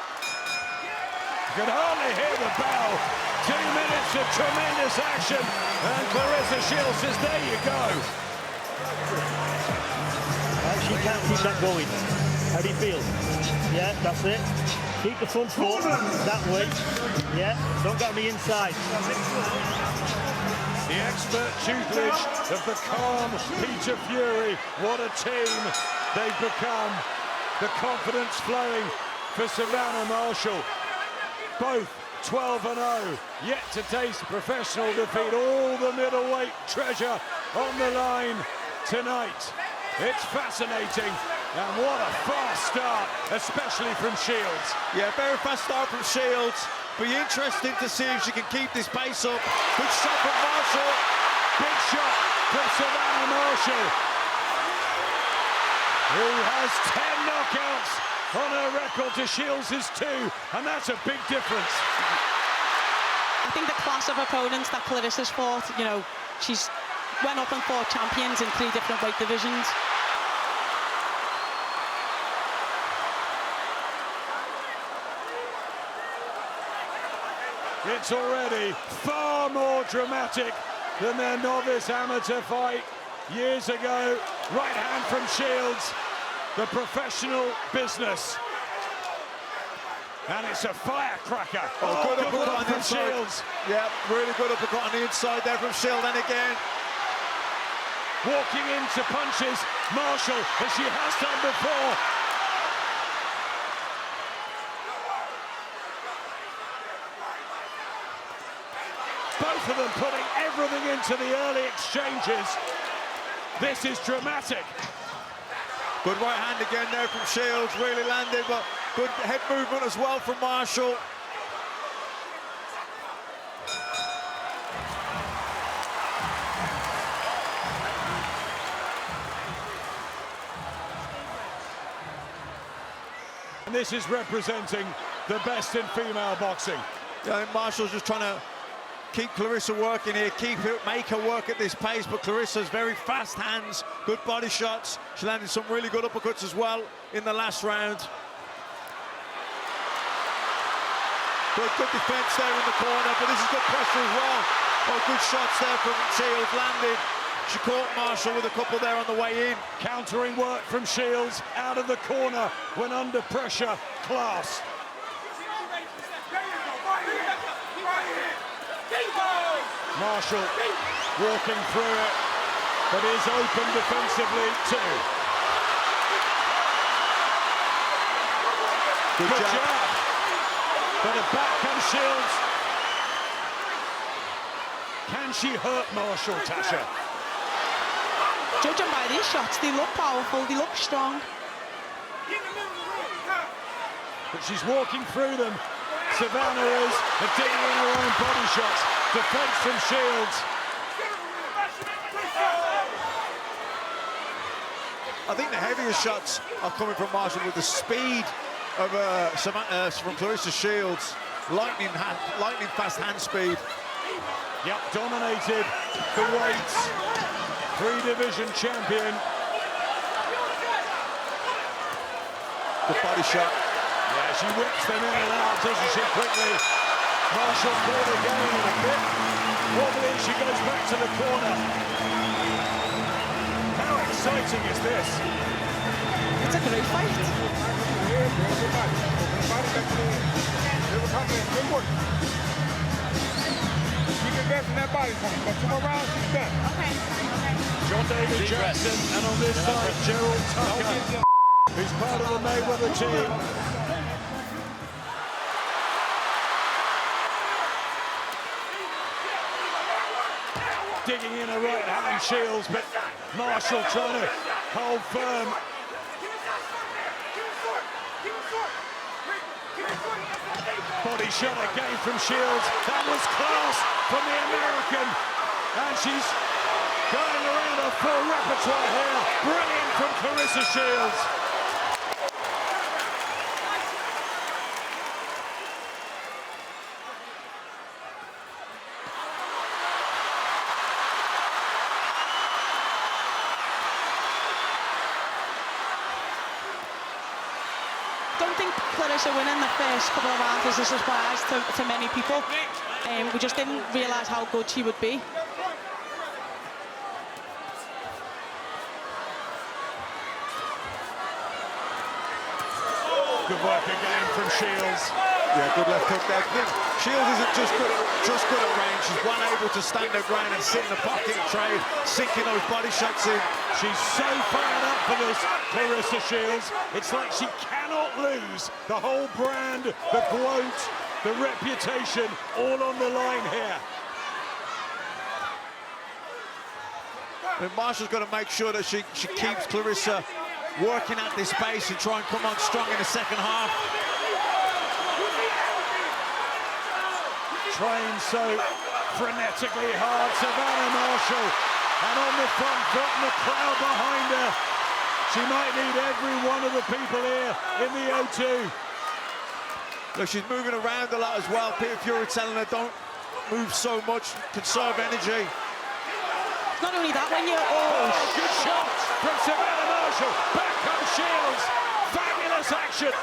You can hardly hear the bell. 2 minutes of tremendous action. And Claressa Shields says, there you go. She can't keep that going. How do you feel? Yeah, that's it. Keep the front foot that way. Yeah, don't get on the inside. The expert tutelage of the calm Peter Fury. What a team they've become. The confidence flowing for Savannah Marshall. Both 12-0, yet to taste professional defeat. All the middleweight treasure on the line tonight. It's fascinating, and what a fast start, especially from Shields. Yeah, very fast start from Shields. Be interesting to see if she can keep this pace up. Good shot from Marshall. Big shot from Savannah Marshall, who has 10 knockouts on her record to Shields' 2, and that's a big difference. I think the class of opponents that Claressa's fought, you know, she's went up and fought champions in 3 different weight divisions. It's already far more dramatic than their novice amateur fight years ago. Right hand from Shields, the professional business. And it's a firecracker. Oh, good uppercut on the from inside. Shields. Yeah, really good uppercut on the inside there from Shields. And again, walking into punches, Marshall, as she has done before. Both of them putting everything into the early exchanges. This is dramatic. good right hand again there from Shields, really landed, but good head movement as well from Marshall. And this is representing the best in female boxing. Yeah, I think Marshall's just trying to keep Claressa working here, make her work at this pace, but Clarissa's very fast hands, good body shots. She landed some really good uppercuts as well in the last round. Good defense there in the corner, but this is good pressure as well. Oh, good shots there from Shields landed. She caught Marshall with a couple there on the way in. Countering work from Shields, out of the corner when under pressure, class. Marshall walking through it, but is open defensively too. Good job. But a back comes Shields. Can she hurt Marshall, Tasha? Judging by these shots, they look powerful, they look strong. But she's walking through them. Savannah is digging in her own body shots. Defense from Shields. I think the heavier shots are coming from Marshall with the speed of from Claressa Shields. Lightning fast hand speed. Yep, dominated the weights. 3-division champion. Good body shot. Yeah, she whips them in and out, doesn't she, quickly. Marshall caught again in a bit. Wobbly, she goes back to the corner. How exciting is this? It's a great fight. From that body point, but 2 more rounds, she's done. Okay. John David Jackson, and on this side, Gerald Tucker, who's part of the Mayweather team. Digging in a right hand, Shields, but Marshall trying to hold firm. Body shot again from Shields. That was class from the American. And she's going around her full repertoire here. Brilliant from Karriss Shields. I don't think Claressa winning the first couple of rounds is a surprise to many people. We just didn't realise how good she would be. Good work again from Shields. Yeah, good left hook there. Shields isn't just good at range. She's well able to stand her ground and sit in the pocket and trade, sinking those body shots in. She's so fired up for this, Claressa Shields. It's like she cannot lose. The whole brand, the gloat, the reputation, all on the line here. And Marshall's got to make sure that she keeps Claressa working at this base and try and come on strong in the second half. Trained so frenetically hard, Savannah Marshall, and on the front foot and the crowd behind her. She might need every one of the people here in the O2. Look, she's moving around a lot as well. Peter Fury telling her don't move so much, conserve energy. It's not only that, when you're good shot from Savannah Marshall. Back comes Shields. Fabulous action.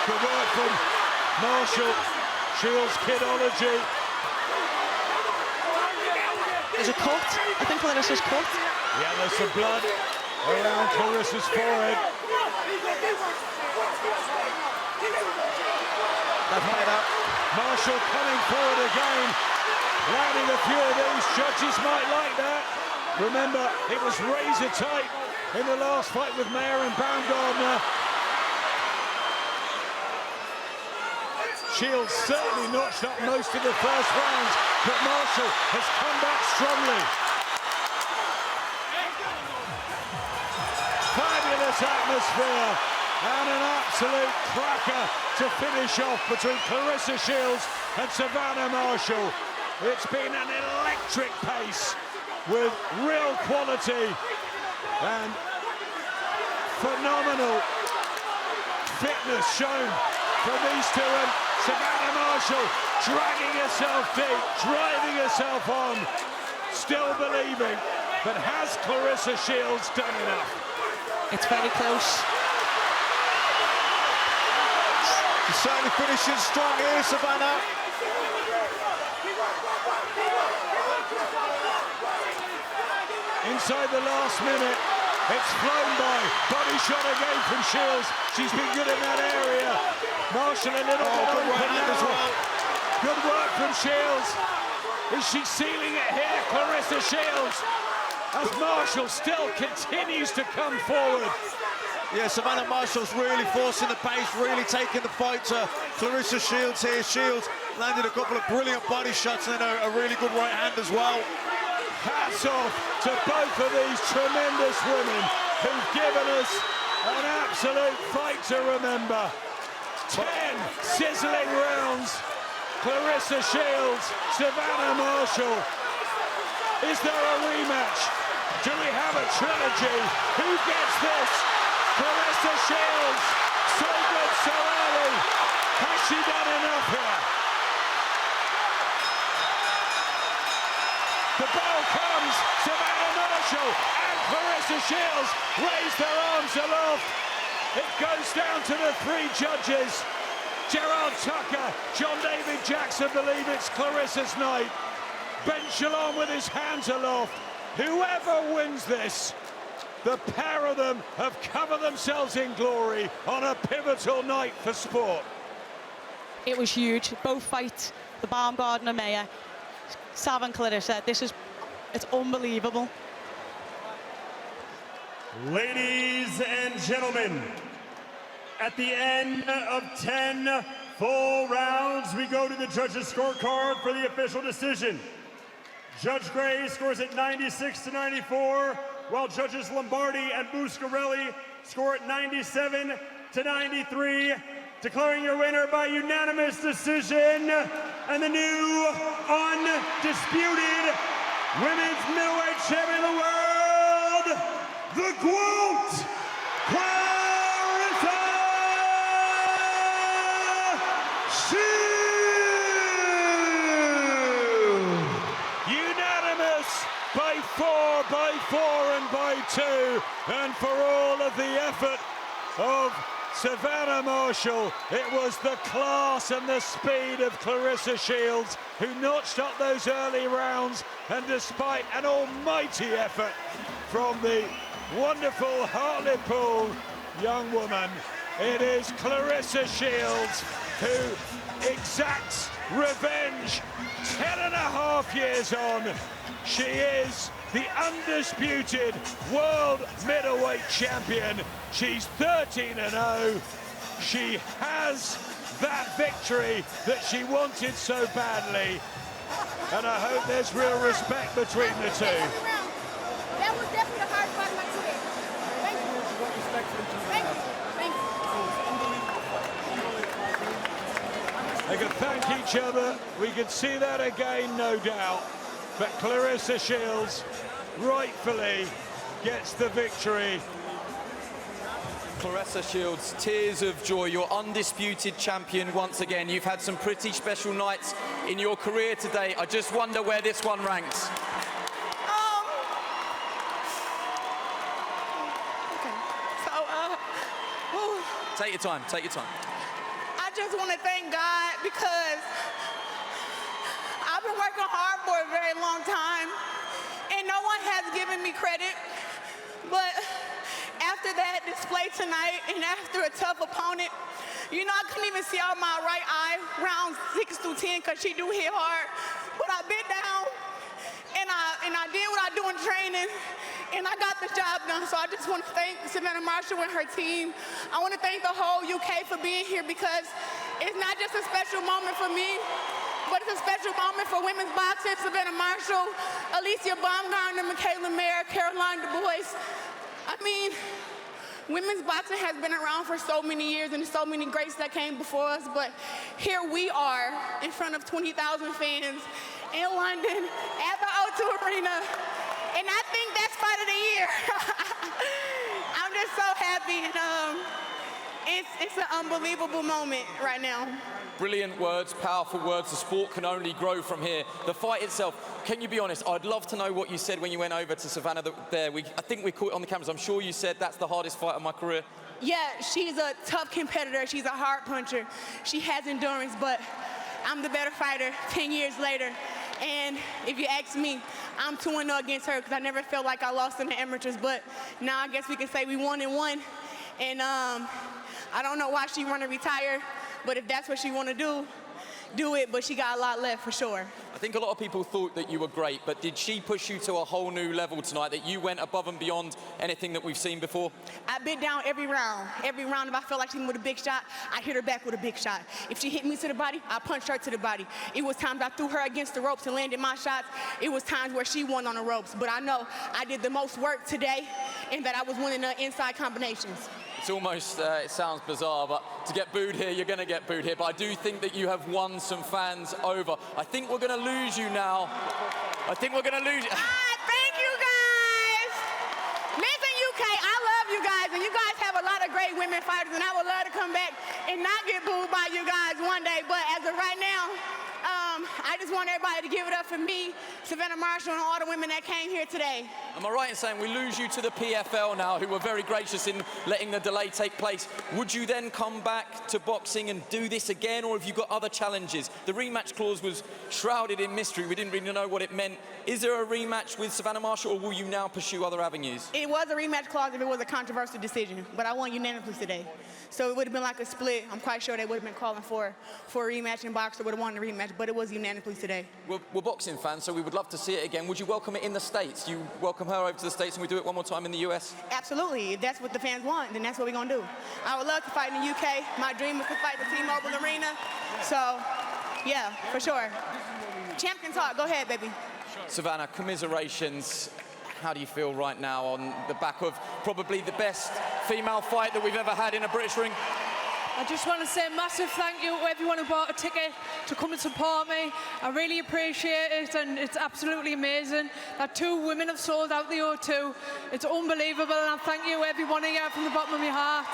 Good work from Marshall. Shields kidology. There's a cut. I think Claressa's cut. Yeah, there's some blood around Claressa's forehead. That's made up. Marshall coming forward again. Landing a few of these. Judges might like that. Remember, it was razor tight in the last fight with Mayer and Baumgardner. Shields certainly notched up most of the first rounds, but Marshall has come back strongly. Fabulous atmosphere and an absolute cracker to finish off between Claressa Shields and Savannah Marshall. It's been an electric pace with real quality and phenomenal fitness shown from these two, and Savannah Marshall dragging herself deep, driving herself on, still believing, but has Claressa Shields done enough? It's very close. She's certainly finishing strong here, Savannah. Inside the last minute It's flown by. Body shot again from Shields. She's been good in that area. Marshall a little bit open now. As well. Good work from Shields. Is she sealing it here, Claressa Shields? As Marshall still continues to come forward. Yeah, Savannah Marshall's really forcing the pace, really taking the fight to Claressa Shields here. Shields landed a couple of brilliant body shots and then a really good right hand as well. Hats off to both of these tremendous women who've given us an absolute fight to remember. 10 sizzling rounds. Claressa Shields, Savannah Marshall. Is there a rematch? Do we have a trilogy? Who gets this? Claressa Shields, so good so early. Has she done enough here? The bell comes, Savannah Marshall and Claressa Shields raise their arms aloft. It goes down to the 3 judges. Gerard Tucker, John David Jackson believe it's Clarissa's night. Ben Shalom with his hands aloft. Whoever wins this, the pair of them have covered themselves in glory on a pivotal night for sport. It was huge. Both fights, the Baumgardner Mayor, Sav and Claressa, it's unbelievable. Ladies and gentlemen, at the end of 10 full rounds, we go to the judges' scorecard for the official decision. Judge Gray scores at 96-94, while judges Lombardi and Buscarelli score at 97-93, declaring your winner by unanimous decision, and the new undisputed women's middleweight champion of the world, the GOAT, Claressa Shields! Unanimous by 4, by 4 and by 2, and for all of the effort of Savannah Marshall, it was the class and the speed of Claressa Shields who notched up those early rounds, and despite an almighty effort from the wonderful Hartlepool young woman, it is Claressa Shields who exacts revenge 10.5 years on. She is the undisputed world middleweight champion. She's 13-0. She has that victory that she wanted so badly. And I hope there's real respect between the two. That was definitely the hardest part of my career. Thank you. Thank you. Thank you. They could thank each other. We could see that again, no doubt. But Claressa Shields rightfully gets the victory. Claressa Shields, tears of joy, your undisputed champion once again. You've had some pretty special nights in your career today. I just wonder where this one ranks. Take your time, take your time. I just want to thank God because I've been working hard for a very long time and no one has given me credit. But after that display tonight and after a tough opponent, you know, I couldn't even see out my right eye rounds 6 through 10 because she do hit hard. But I bit down and I did what I do in training. And I got the job done, so I just want to thank Savannah Marshall and her team. I want to thank the whole UK for being here because it's not just a special moment for me, but it's a special moment for women's boxing. Savannah Marshall, Alicia Baumgardner, Michaela Mayer, Caroline Dubois. I mean, women's boxing has been around for so many years and so many greats that came before us, but here we are in front of 20,000 fans in London at the O2 Arena. And I think that's fight of the year. I'm just so happy. It's an unbelievable moment right now. Brilliant words, powerful words. The sport can only grow from here. The fight itself, can you be honest? I'd love to know what you said when you went over to Savannah there. I think we caught it on the cameras. I'm sure you said that's the hardest fight of my career. Yeah, she's a tough competitor. She's a hard puncher. She has endurance, but I'm the better fighter 10 years later. And if you ask me, I'm 2-0 against her because I never felt like I lost in the amateurs, but now I guess we can say we won and won. And I don't know why she want to retire, but if that's what she want to do it, but she got a lot left for sure. I think a lot of people thought that you were great, but did she push you to a whole new level tonight, that you went above and beyond anything that we've seen before? I bit down every round. Every round, if I felt like she hit me with a big shot, I hit her back with a big shot. If she hit me to the body, I punched her to the body. It was times I threw her against the ropes and landed my shots. It was times where she won on the ropes. But I know I did the most work today and that I was winning the inside combinations. It's almost, it sounds bizarre, but to get booed here, you're going to get booed here. But I do think that you have won some fans over. I think we're going to lose you now. I think we're going to lose you. Thank you, guys. Listen, UK, I love you guys, and you guys have a lot of great women fighters, and I would love to come back and not get booed by you guys one day. But as of right now, I just want everybody to give it up for me, Savannah Marshall, and all the women that came here today. Am I right in saying we lose you to the PFL now, who were very gracious in letting the delay take place? Would you then come back to boxing and do this again, or have you got other challenges? The rematch clause was shrouded in mystery. We didn't really know what it meant. Is there a rematch with Savannah Marshall, or will you now pursue other avenues? It was a rematch clause if it was a controversial decision, but I won unanimously today. So it would have been like a split. I'm quite sure they would have been calling for a rematch, and Boxer would have won the rematch, but it was unanimously today. We're boxing fans, so we would love to see it again. Would you welcome it in the States? You welcome her over to the States and we do it one more time in the US? Absolutely. If that's what the fans want, then that's what we're going to do. I would love to fight in the UK. My dream was to fight the T-Mobile Arena. So, yeah, for sure. Champion talk. Go ahead, baby. Savannah, commiserations. How do you feel right now on the back of probably the best female fight that we've ever had in a British ring? I just want to say a massive thank you to everyone who bought a ticket to come and support me. I really appreciate it, and it's absolutely amazing that 2 women have sold out the O2. It's unbelievable, and I thank you, everyone here, from the bottom of my heart.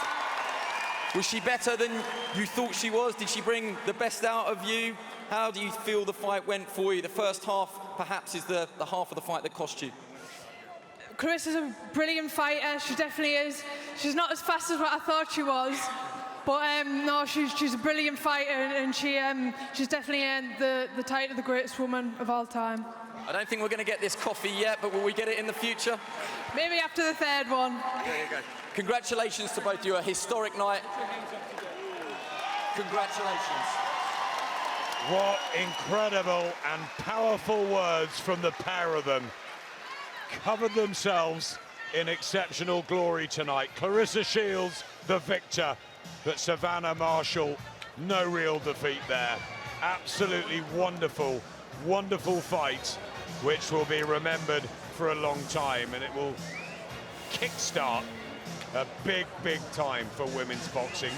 Was she better than you thought she was? Did she bring the best out of you? How do you feel the fight went for you? The first half, perhaps, is the half of the fight that cost you. Karriss is a brilliant fighter. She definitely is. She's not as fast as what I thought she was. But no, she's a brilliant fighter, and she's definitely earned the title of the greatest woman of all time. I don't think we're going to get this coffee yet, but will we get it in the future? Maybe after the 3rd one. There you go. Congratulations to both of you. A historic night. Congratulations. What incredible and powerful words from the pair of them. Covered themselves in exceptional glory tonight. Claressa Shields, the victor. But Savannah Marshall, no real defeat there. Absolutely wonderful, wonderful fight, which will be remembered for a long time, and it will kickstart a big, big time for women's boxing.